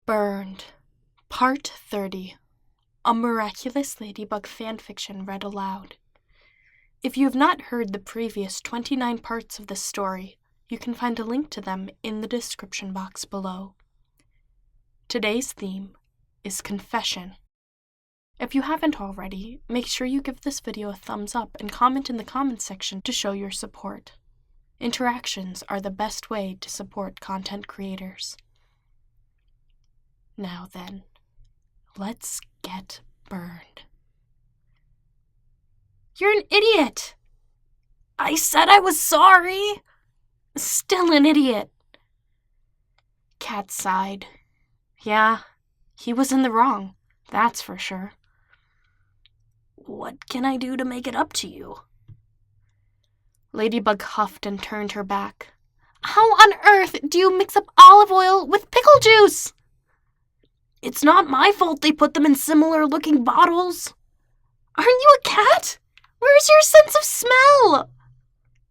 Burned. Part 30. A Miraculous Ladybug Fanfiction read aloud. If you have not heard the previous 29 parts of this story, you can find a link to them in the description box below. Today's theme is confession. If you haven't already, make sure you give this video a thumbs up and comment in the comments section to show your support. Interactions are the best way to support content creators. Now then, let's get burned. You're an idiot! I said I was sorry! Still an idiot. Cat sighed. Yeah, he was in the wrong, that's for sure. What can I do to make it up to you? Ladybug huffed and turned her back. How on earth do you mix up olive oil with pickle juice? It's not my fault they put them in similar-looking bottles. Aren't you a cat? Where's your sense of smell?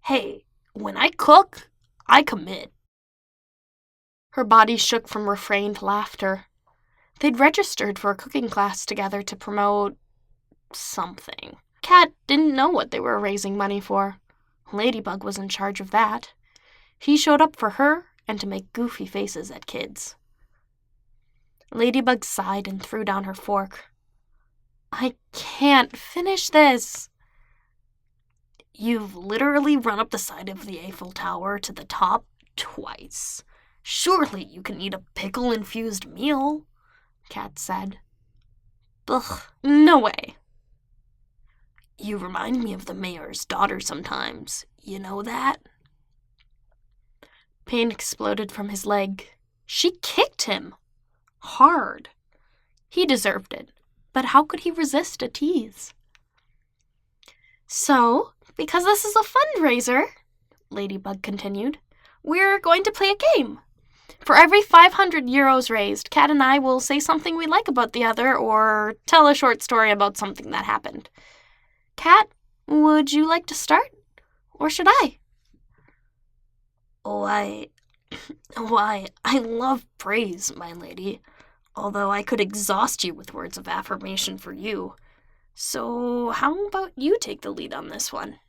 Hey, when I cook, I commit. Her body shook from refrained laughter. They'd registered for a cooking class together to promote something. Cat didn't know what they were raising money for. Ladybug was in charge of that. He showed up for her and to make goofy faces at kids. Ladybug sighed and threw down her fork. I can't finish this. You've literally run up the side of the Eiffel Tower to the top twice. Surely you can eat a pickle-infused meal, Cat said. Ugh, no way. You remind me of the mayor's daughter sometimes. You know that? Pain exploded from his leg. She kicked him. Hard. He deserved it, but how could he resist a tease? So, because this is a fundraiser, Ladybug continued, we're going to play a game. For every 500 euros raised, Cat and I will say something we like about the other or tell a short story about something that happened. Cat, would you like to start? Or should I? Why, I love praise, my lady, although I could exhaust you with words of affirmation for you. So how about you take the lead on this one?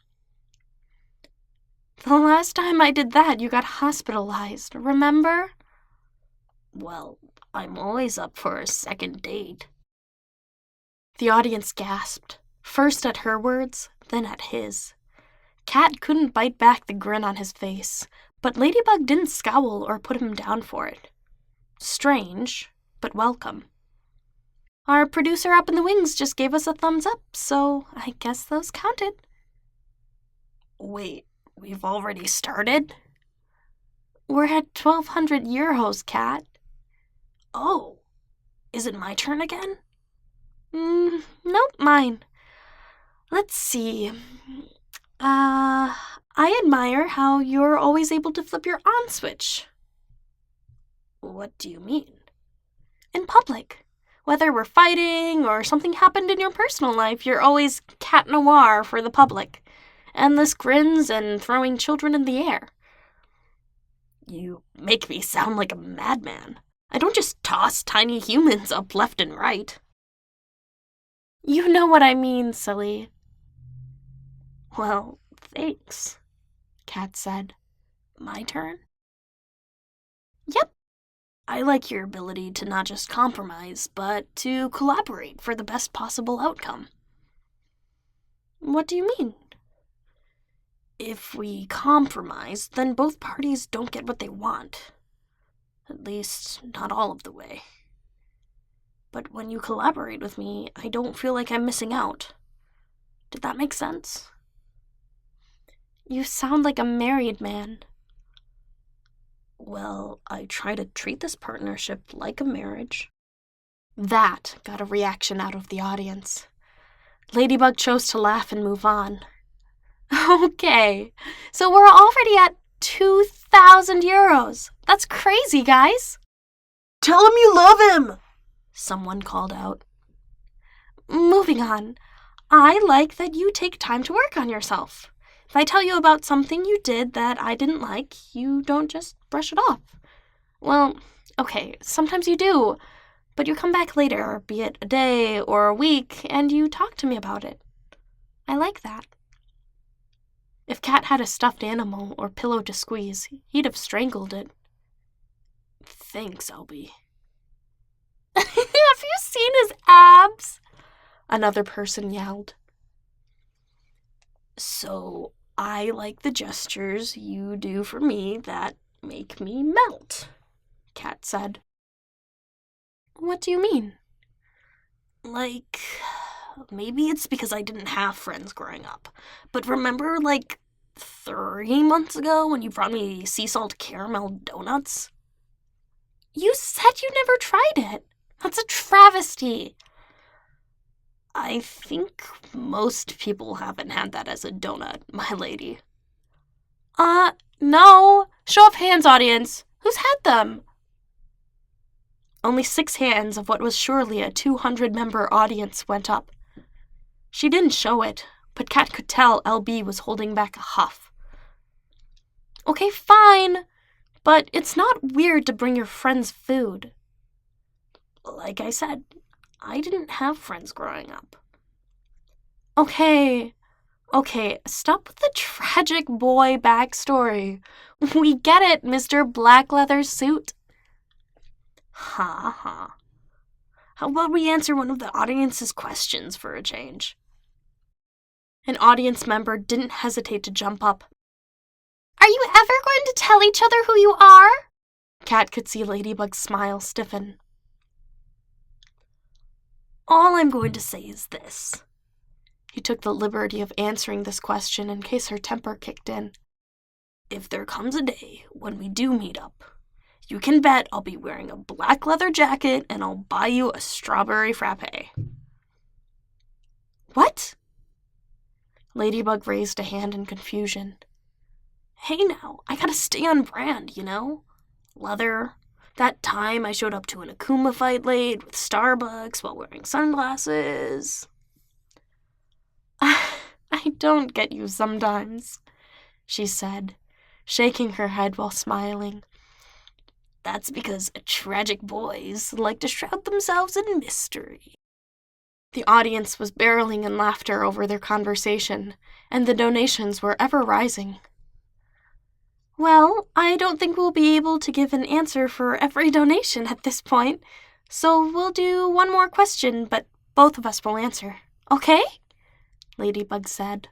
The last time I did that, you got hospitalized, remember? Well, I'm always up for a second date. The audience gasped, first at her words, then at his. Cat couldn't bite back the grin on his face, but Ladybug didn't scowl or put him down for it. Strange, but welcome. Our producer up in the wings just gave us a thumbs up, so I guess those counted. Wait, we've already started? We're at 1,200 euros, Cat. Oh, is it my turn again? Nope, mine. Let's see. I admire how you're always able to flip your on switch. What do you mean? In public. Whether we're fighting or something happened in your personal life, you're always cat noir for the public. Endless grins and throwing children in the air. You make me sound like a madman. I don't just toss tiny humans up left and right. You know what I mean, silly. Well, thanks, Cat said. My turn? Yep. I like your ability to not just compromise, but to collaborate for the best possible outcome. What do you mean? If we compromise, then both parties don't get what they want. At least, not all of the way. But when you collaborate with me, I don't feel like I'm missing out. Did that make sense? You sound like a married man. Well, I try to treat this partnership like a marriage. That got a reaction out of the audience. Ladybug chose to laugh and move on. Okay, so we're already at 2,000 euros. That's crazy, guys. Tell him you love him, someone called out. Moving on. I like that you take time to work on yourself. If I tell you about something you did that I didn't like, you don't just brush it off. Well, Okay, sometimes you do, but you come back later, be it a day or a week, and you talk to me about it. I like that. If Cat had a stuffed animal or pillow to squeeze, he'd have strangled it. Thanks, Albie. Have you seen his abs? Another person yelled. So, I like the gestures you do for me that make me melt, Cat said. What do you mean? Like, maybe it's because I didn't have friends growing up. But remember, 3 months ago when you brought me sea salt caramel donuts? You said you never tried it. That's a travesty. I think most people haven't had that as a donut, my lady. No. Show of hands, audience. Who's had them? Only 6 hands of what was surely a 200-member audience went up. She didn't show it, but Cat could tell LB was holding back a huff. Okay, fine, but it's not weird to bring your friends food. Like I said, I didn't have friends growing up. Okay, stop with the tragic boy backstory. We get it, Mr. Black Leather Suit. Ha. How about we answer one of the audience's questions for a change? An audience member didn't hesitate to jump up. Are you ever going to tell each other who you are? Cat could see Ladybug's smile stiffen. All I'm going to say is this. He took the liberty of answering this question in case her temper kicked in. If there comes a day when we do meet up, you can bet I'll be wearing a black leather jacket and I'll buy you a strawberry frappe. What? Ladybug raised a hand in confusion. Hey now, I gotta stay on brand, you know? Leather. That time I showed up to an Akuma fight late with Starbucks while wearing sunglasses. I don't get you sometimes, she said, shaking her head while smiling. That's because tragic boys like to shroud themselves in mystery. The audience was barreling in laughter over their conversation, and the donations were ever rising. Well, I don't think we'll be able to give an answer for every donation at this point, so we'll do one more question, but both of us will answer. Okay? Ladybug said.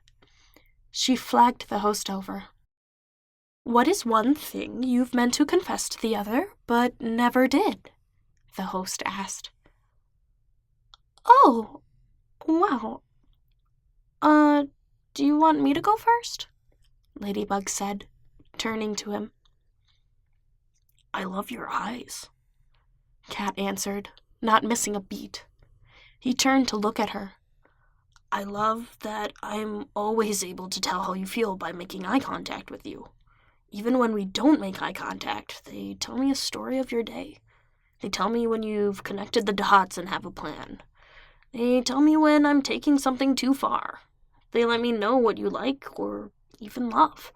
She flagged the host over. What is one thing you've meant to confess to the other, but never did? The host asked. Oh, wow. Do you want me to go first? Ladybug said, turning to him. I love your eyes, Cat answered, not missing a beat. He turned to look at her. I love that I'm always able to tell how you feel by making eye contact with you. Even when we don't make eye contact, they tell me a story of your day. They tell me when you've connected the dots and have a plan. They tell me when I'm taking something too far. They let me know what you like or even love.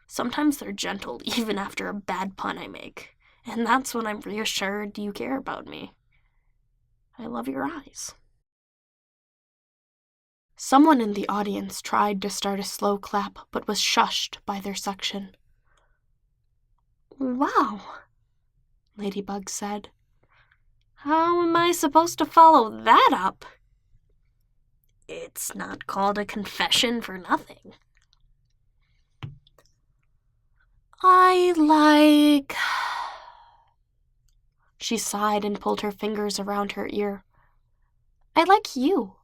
Sometimes they're gentle, even after a bad pun I make, and that's when I'm reassured you care about me. I love your eyes. Someone in the audience tried to start a slow clap, but was shushed by their section. Wow, Ladybug said. How am I supposed to follow that up? It's not called a confession for nothing. She sighed and pulled her fingers around her ear. I like you.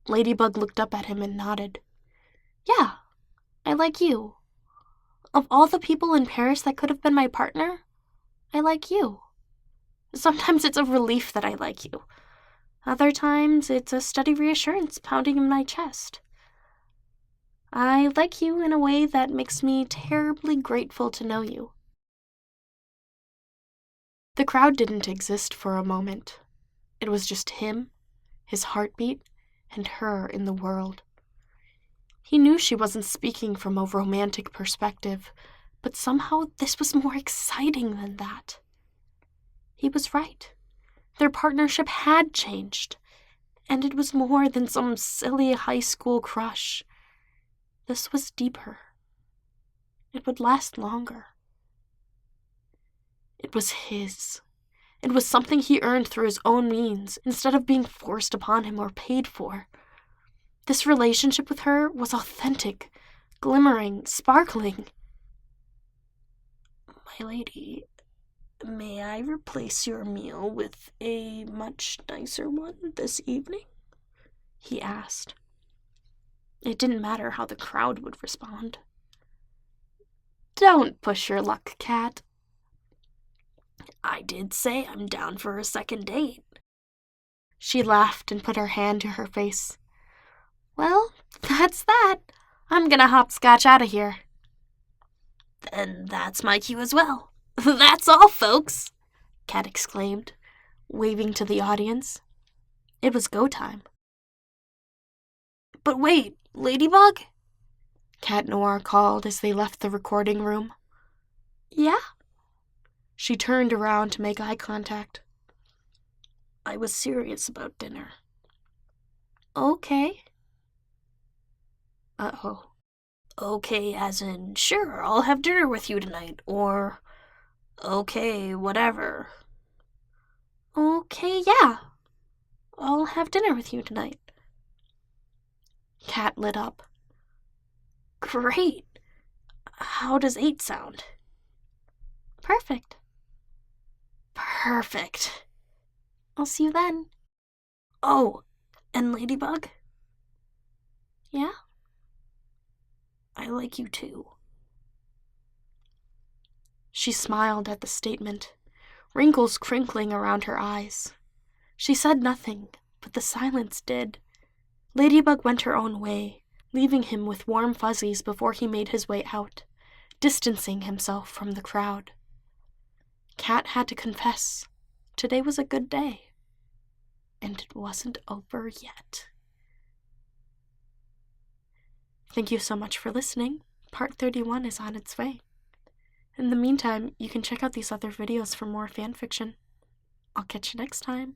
Ladybug looked up at him and nodded. Yeah, I like you. Of all the people in Paris that could have been my partner, I like you. Sometimes it's a relief that I like you. Other times it's a steady reassurance pounding in my chest. I like you in a way that makes me terribly grateful to know you. The crowd didn't exist for a moment. It was just him, his heartbeat, and her in the world. He knew she wasn't speaking from a romantic perspective, but somehow this was more exciting than that. He was right. Their partnership had changed, and it was more than some silly high school crush. This was deeper. It would last longer. It was his. It was something he earned through his own means, instead of being forced upon him or paid for. This relationship with her was authentic, glimmering, sparkling. My lady, may I replace your meal with a much nicer one this evening? He asked. It didn't matter how the crowd would respond. Don't push your luck, Cat. I did say I'm down for a second date. She laughed and put her hand to her face. Well, that's that. I'm gonna hopscotch out of here. Then that's my cue as well. That's all, folks, Cat exclaimed, waving to the audience. It was go time. But wait, Ladybug? Cat Noir called as they left the recording room. Yeah? She turned around to make eye contact. I was serious about dinner. Okay. Uh-oh. Okay, as in, sure, I'll have dinner with you tonight, or, okay, whatever. Okay, yeah. I'll have dinner with you tonight. Cat lit up. Great. How does 8 sound? Perfect. Perfect. I'll see you then. Oh, and Ladybug? Yeah? I like you too. She smiled at the statement, wrinkles crinkling around her eyes. She said nothing, but the silence did. Ladybug went her own way, leaving him with warm fuzzies before he made his way out, distancing himself from the crowd. Cat had to confess, today was a good day, and it wasn't over yet. Thank you so much for listening. Part 31 is on its way. In the meantime, you can check out these other videos for more fanfiction. I'll catch you next time.